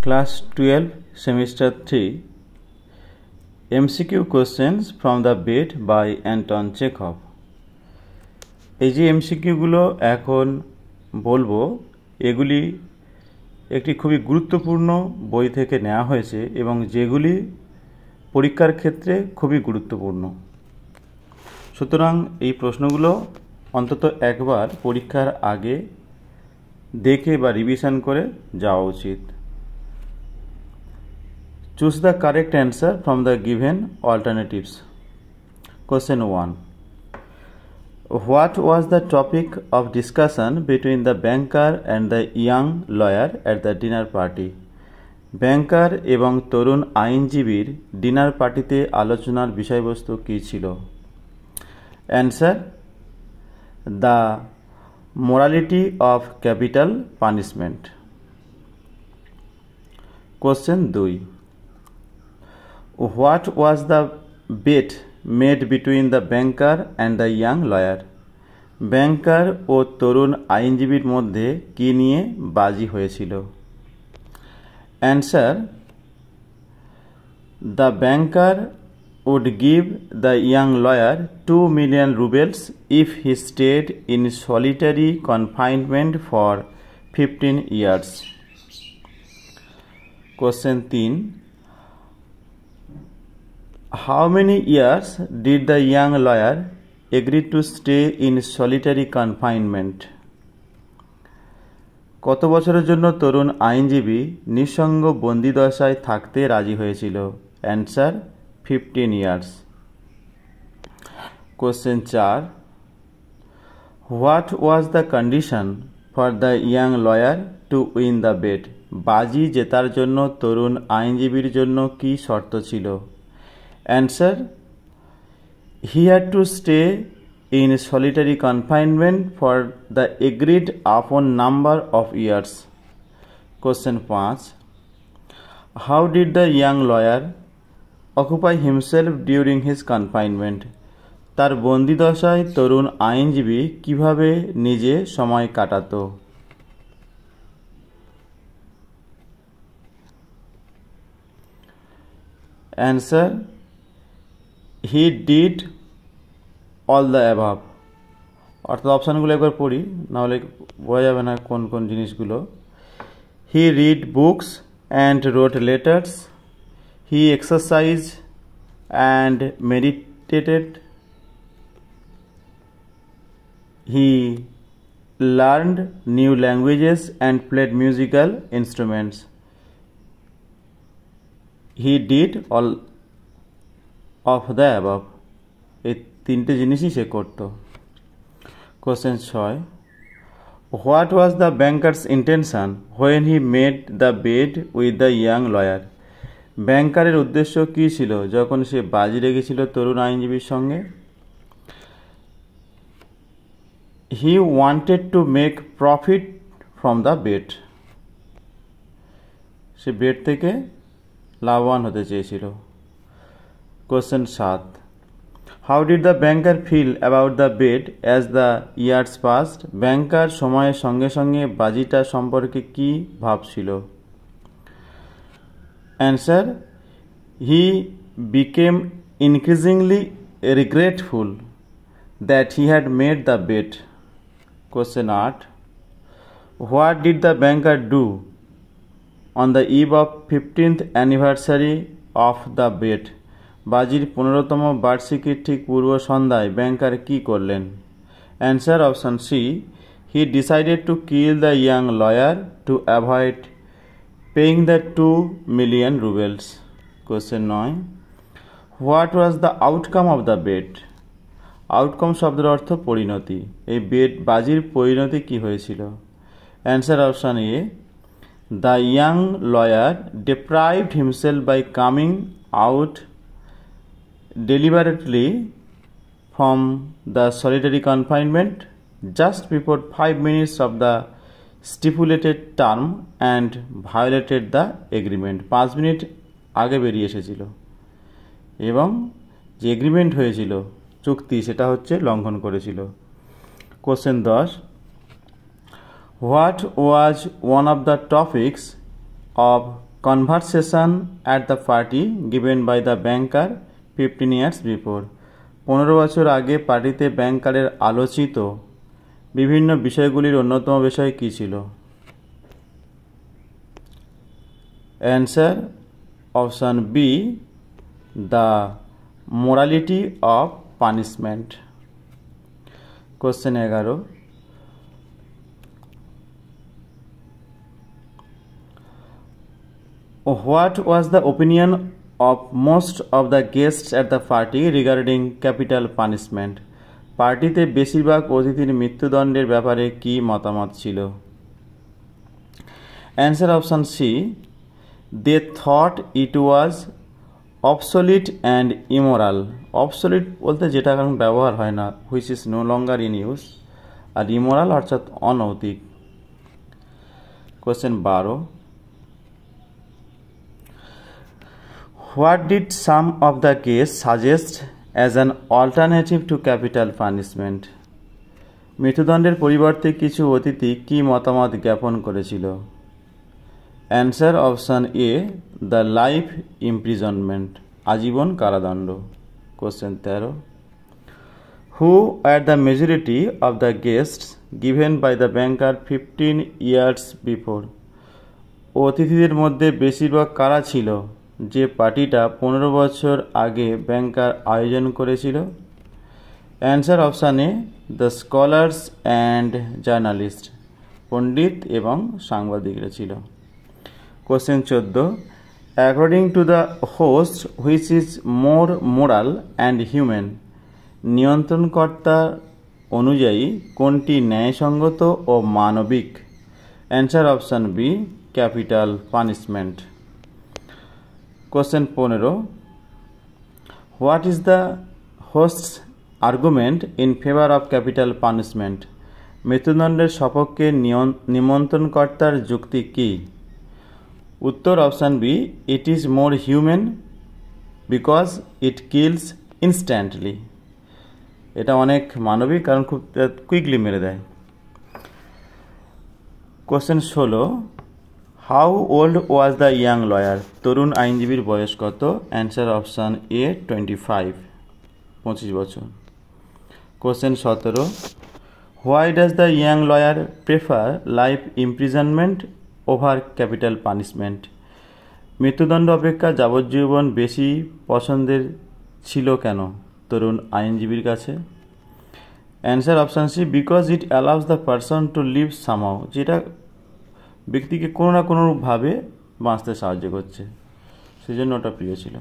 Class 12 Semester 3 MCQ questions from the bed by Anton Chekhov। এই যে এমসিকিউগুলো এখন বলবো এগুলি একটি খুবই গুরুত্বপূর্ণ বই থেকে নেওয়া হয়েছে এবং যেগুলি পরীক্ষার ক্ষেত্রে খুবই গুরুত্বপূর্ণ। সুতরাং এই প্রশ্নগুলো অন্তত একবার পরীক্ষার আগে দেখে বা রিভিশন করে যাওয়া উচিত। Choose the correct answer from the given alternatives. Question 1. What was the topic of discussion between the banker and the young lawyer at the dinner party? ব্যাংকার এবং তরুণ আইনজীবীর ডিনার পার্টিতে আলোচনার বিষয়বস্তু কী ছিল? Answer: the morality of capital punishment. Question 2. What was the bet made between the banker and the young lawyer? ব্যাংকার ও তরুণ আইনজীবীর মধ্যে কী নিয়ে বাজি হয়েছিল? Answer: the banker would give the young lawyer 2 million rubles if he stayed in solitary confinement for 15 years. Question 3. How many years did the young lawyer agree to stay in solitary confinement? কত বছরের জন্য তরুণ আইনজীবী নিঃসঙ্গ বন্দিদশায় থাকতে রাজি হয়েছিল? Answer: 15 years. Question 4. What was the condition for the young lawyer to win the bet? বাজি জেতার জন্য তরুণ আইনজীবীর জন্য কী শর্ত ছিল? Answer: he had to stay in solitary confinement for the agreed upon number of years. Question 5. How did the young lawyer occupy himself during his confinement? তার বন্দিদশায় তরুণ আইনজীবী কিভাবে নিজে সময় কাটাতো? Answer: he did all the above. অর্থাৎ অপশানগুলো একবার পড়ি, নাহলে বোঝা যাবে না কোন কোন জিনিসগুলো। He read books and wrote letters. He exercised and meditated. He learned new languages and played musical instruments. He did all of the above. এই তিনটে জিনিসই সে করত। Question 6. What was the banker's intention when he made the bet with the young lawyer? ব্যাংকারের উদ্দেশ্য কী ছিল যখন সে বাজি রেখেছিল তরুণ আইনজীবীর সঙ্গে? He wanted to make profit from the bet. সে বেট থেকে লাভবান হতে চেয়েছিল। Question 7. How did the banker feel about the bet as the years passed? ব্যাংকার সময়ের সঙ্গে সঙ্গে বাজিটা সম্পর্কে কী ভাবছিল? Answer: he became increasingly regretful that he had made the bet. Question 8. What did the banker do on the eve of 15th anniversary of the bet? বাজির 15তম বার্ষিকীর ঠিক পূর্ব সন্ধ্যায় banker কী করলেন? Answer: option C, he decided to kill the young lawyer to avoid paying the 2 million rubles. Question 9. What was the outcome of the bet? Outcome শব্দের অর্থ পরিণতি। এই বাজির পরিণতি কী হয়েছিল? Answer: option A, the young lawyer deprived himself by coming out deliberately from the solitary confinement just before 5 minutes of the stipulated term and violated the agreement. 5 minute আগে বেরিয়ে এসেছিল এবং যে এগ্রিমেন্ট হয়েছিল, চুক্তি, সেটা হচ্ছে লঙ্ঘন করেছিল। Question 10. What was one of the topics of conversation at the party given by the banker 15 years before. 15 বছর আগে পার্টিতে ব্যাংকারের আলোচিত বিভিন্ন বিষয়গুলির অন্যতম বিষয় কী ছিল? Answer option B, the morality of punishment. Question 11, what was the opinion of most of the guests at the party regarding capital punishment? পার্টিতে বেশিরভাগ অতিথির মৃত্যুদণ্ডের ব্যাপারে কি মতামত ছিল? Answer option C, they thought it was obsolete and immoral. obsolete বলতে যেটা এখন ব্যবহার হয় না, which is no longer in use, R immoral অর্থাৎ অনৈতিক। Question 12, what did some of the guests suggest as an alternative to capital punishment? মৃত্যুদণ্ডের পরিবর্তে কিছু অতিথি কি মতামত জ্ঞাপন করেছিল? Answer option A, the life imprisonment, আজীবন কারাদণ্ড। Question 13, who are the majority of the guests given by the banker 15 years before? অতিথিদের মধ্যে বেশিরভাগ কারা ছিল যে পার্টিটা 15 বছর আগে ব্যাংকার আয়োজন করেছিল? Answer option A, the scholars and journalist, পণ্ডিত এবং সাংবাদিকরা ছিল। Question 14, according to the host which is more moral and human? নিয়ন্ত্রণকর্তা অনুযায়ী কোনটি ন্যায়সঙ্গত ও মানবিক? Answer option B, capital punishment. Question 15, what is the host's argument in favour of capital punishment? মৃত্যুদণ্ডের সপক্ষে নিমন্ত্রণকর্তার যুক্তি কী? উত্তর option B, it is more human because it kills instantly. এটা অনেক মানবিক কারণ খুব কুইকলি মেরে দেয়। Question 16, how old was the young lawyer? তরুণ আইনজীবীর বয়স কত? অ্যান্সার অপশান এ, 25, 25 বছর। Question 17, why does the young lawyer prefer life imprisonment over capital punishment? মৃত্যুদণ্ড অপেক্ষা যাবজ্জীবন বেশি পছন্দের ছিল কেন তরুণ আইনজীবীর কাছে? Answer option C, because it allows the person to live somehow, যেটা ব্যক্তিকে কোনো না কোনোভাবে বাঁচতে সাহায্য করছে, সেই জন্য ওটা প্রিয় ছিল।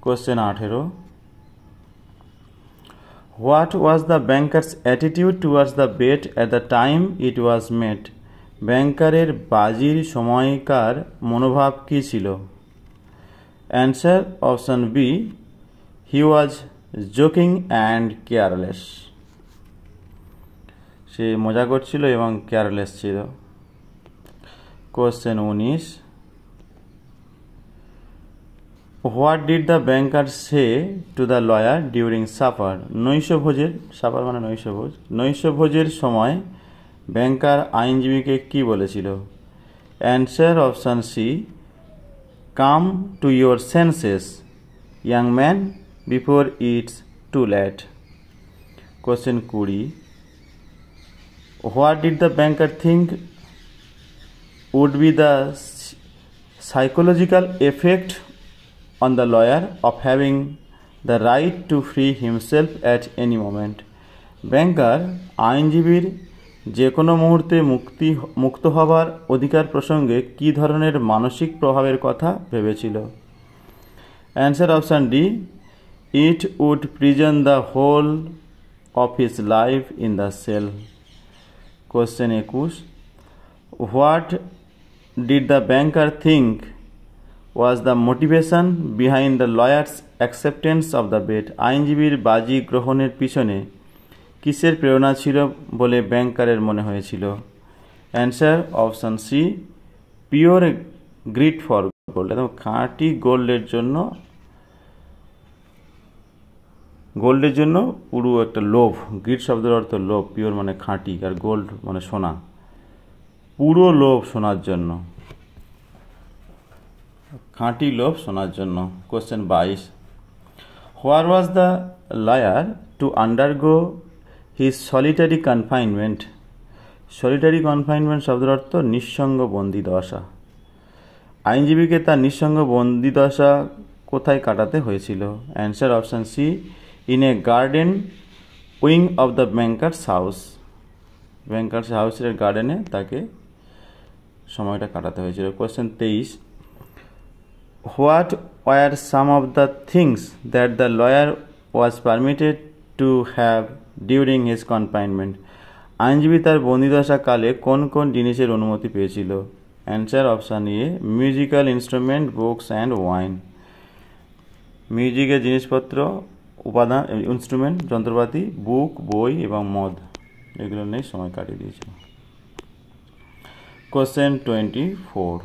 Question 18, what was the banker's attitude towards the bet at the time it was made? ব্যাংকারের বাজির সময়কার মনোভাব কী ছিল? Answer option B, he was joking and careless, সে মজা করছিল এবং কেয়ারলেস ছিল। Question 19, what did the banker say to the lawyer during supper? নৈশভোজের, সাপার মানে নৈশভোজ, নৈশভোজের সময় ব্যাংকার আইনজীবীকে কি বলেছিল? Answer option C, come to your senses young man before it's too late. Question 20, what did the banker think would be the psychological effect on the lawyer of having the right to free himself at any moment? Banker আইনজীবীর যে কোনো মুহূর্তে মুক্ত হবার অধিকার প্রসঙ্গে কী ধরনের মানসিক প্রভাবের কথা ভেবেছিল? Answer option D, it would prison the whole of his life in the cell. Question 21, what did the banker think was the motivation behind the lawyer's acceptance of the bet? আইনজীবীর বাজি গ্রহণের পিছনে কিসের প্রেরণা ছিল বলে ব্যাংকারের মনে হয়েছিল? Answer option C, pure greed for gold, এবং খাঁটি গোল্ডের জন্য পুরো একটা লোভ। গ্রিড শব্দের অর্থ লোভ, পিওর মানে খাঁটি, আর গোল্ড মানে সোনা, পুরো লোভ সোনার জন্য। খাঁটি লোভ শোনার জন্য। Question 22, where was the lawyer to undergo his solitary confinement? Solitary confinement শব্দের অর্থ নিঃসঙ্গ বন্দিদশা। আইনজীবীকে তার নিঃসঙ্গ বন্দিদশা কোথায় কাটাতে হয়েছিল? Answer option C, in a garden wing of the banker's house. Banker's হাউসের গার্ডেনে তাকে সময়টা কাটাতে হয়েছিল। Question 23, what were some of the things that the lawyer was permitted to have during his confinement? আইনজীবী তার বন্দিদশাকালে কোন কোন জিনিসের অনুমতি পেয়েছিল? Answer option A, musical instrument, books and wine. মিউজিকের জিনিসপত্র, উপাদান, ইনস্ট্রুমেন্ট, যন্ত্রপাতি, বুক, বই এবং মদ, এগুলো নিয়ে সময় কাটিয়ে দিয়েছিল। Question 24,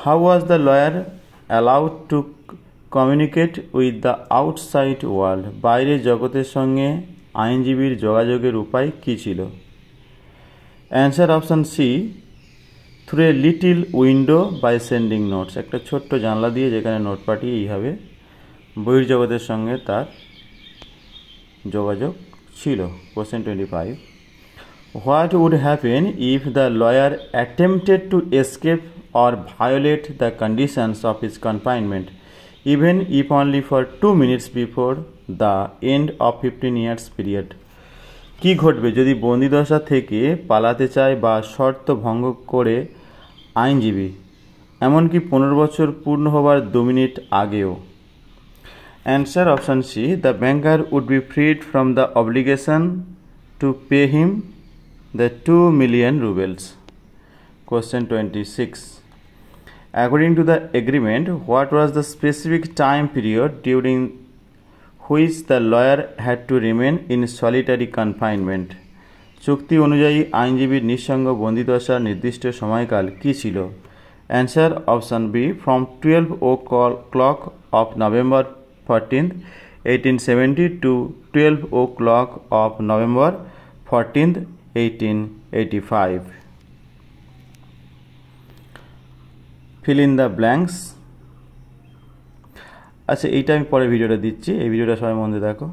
how was the lawyer allowed to communicate with the outside world? বাইরের জগতের সঙ্গে আইনজীবীর যোগাযোগের উপায় কী ছিল? Answer option C, through a little window by sending notes. একটা ছোট্ট জানলা দিয়ে যেখানে নোট পাঠিয়ে এইভাবে বহির্জগতের সঙ্গে তার যোগাযোগ ছিল। Question 25, what would happen if the lawyer attempted to escape or violate the conditions of his confinement even if only for 2 minutes before the end of 15 years period? কী ঘটবে যদি বন্দিদশা থেকে পালাতে চায় বা শর্ত ভঙ্গ করে আইনজীবী, এমনকি 15 বছর পূর্ণ হবার 2 মিনিট আগেও? Answer option C, the banker would be freed from the obligation to pay him the 2 million rubles. Question 26, according to the agreement, what was the specific time period during which the lawyer had to remain in solitary confinement? চুক্তি অনুযায়ী আইনজীবীর নিঃসঙ্গ বন্দিদশার নির্দিষ্ট সময়কাল কী ছিল? Answer option B, from 12 o'clock of November 14th, 1870 to 12 o'clock of November 14th, 1885. Fill in the blanks. আচ্ছা, এইটা আমি পরে ভিডিওটা দিচ্ছি, এই ভিডিওটা সবাই মন দিয়ে দেখো।